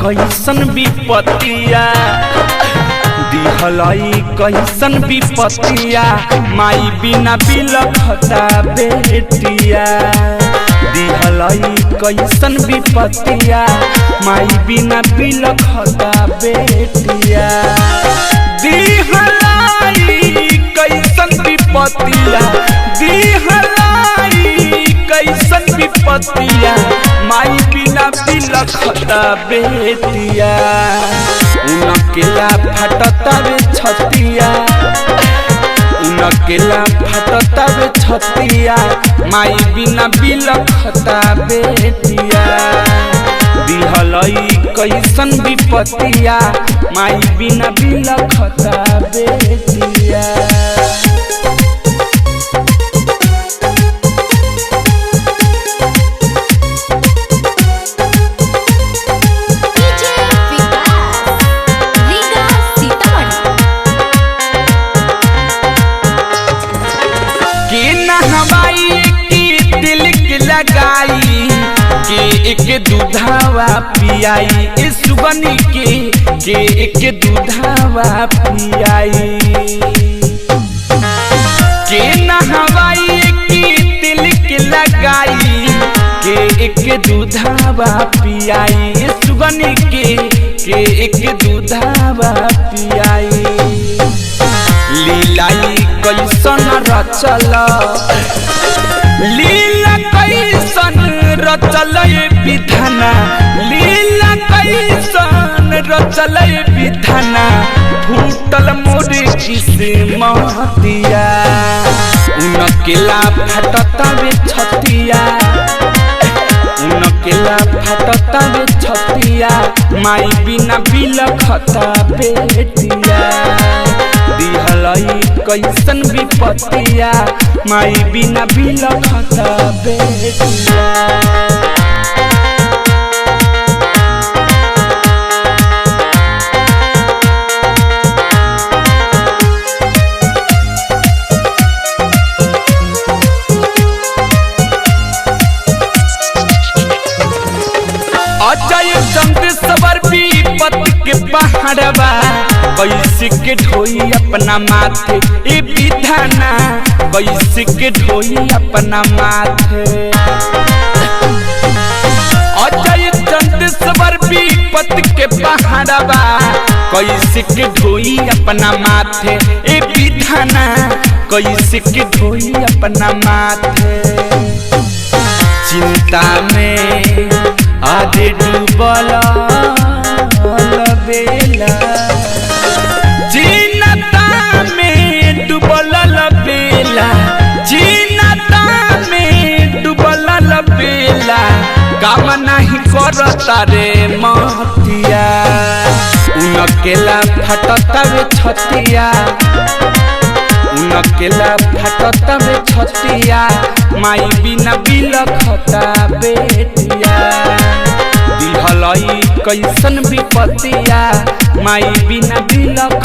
कैसन विपतिया दिहलाई कैसन विपतिया माई बिना बिलखता बेटिया दिहलाई कैसन विपतिया माई बिना बिलखता बेटिया दिहलाई कैसन विपतिया दिहलाई कैसन विपतिया माई बिना बिलखता बेटिया उनकेला फटता वे छतिया उनकेला फटता वे छतिया माई बिना बिलखता बेटिया दिहलाई कैसन विपतिया माई बिना बिलखता बेटिया लगाई के एक दूधावा पियाई सुगनी के एक दूधावा पियाई के नहवाई की तिलक लगाई के एक दूधावा पियाई सुगनी के एक दूधावा पियाई लीलाई कैसन रचल लीला कैसन रचल विधाना लीला कैसन रचल विधाना फूटल मोरे किस्मतिया उनकेला फटता वे छतिया उनकेला फटता वे छतिया माई बिना बिलखता बेटिया दिहलाई कैसन विपतिया माई बिना बिलखता बेटिया अजय चंद सबर विपत के पहाड़वा कैसे के ढोई अपना माथे ए विधाना कैसे के ढोई अपना माथे अजय चंद सबर विपत के पहाड़वा कैसे के ढोई अपना माथे ए विधाना कैसे के ढोई अपना माथे चिंता में आधे डूबल बेला चिन्ता में डूबल बेला चिन्ता में डूबल बेला काम नहीं करता रे मतिया उनकेला फटता वे छतिया उनकेला फटता वे छतिया माई बिना बिलखता बेटिया दिहलाई कैसन विपतिया माई बिना बिलख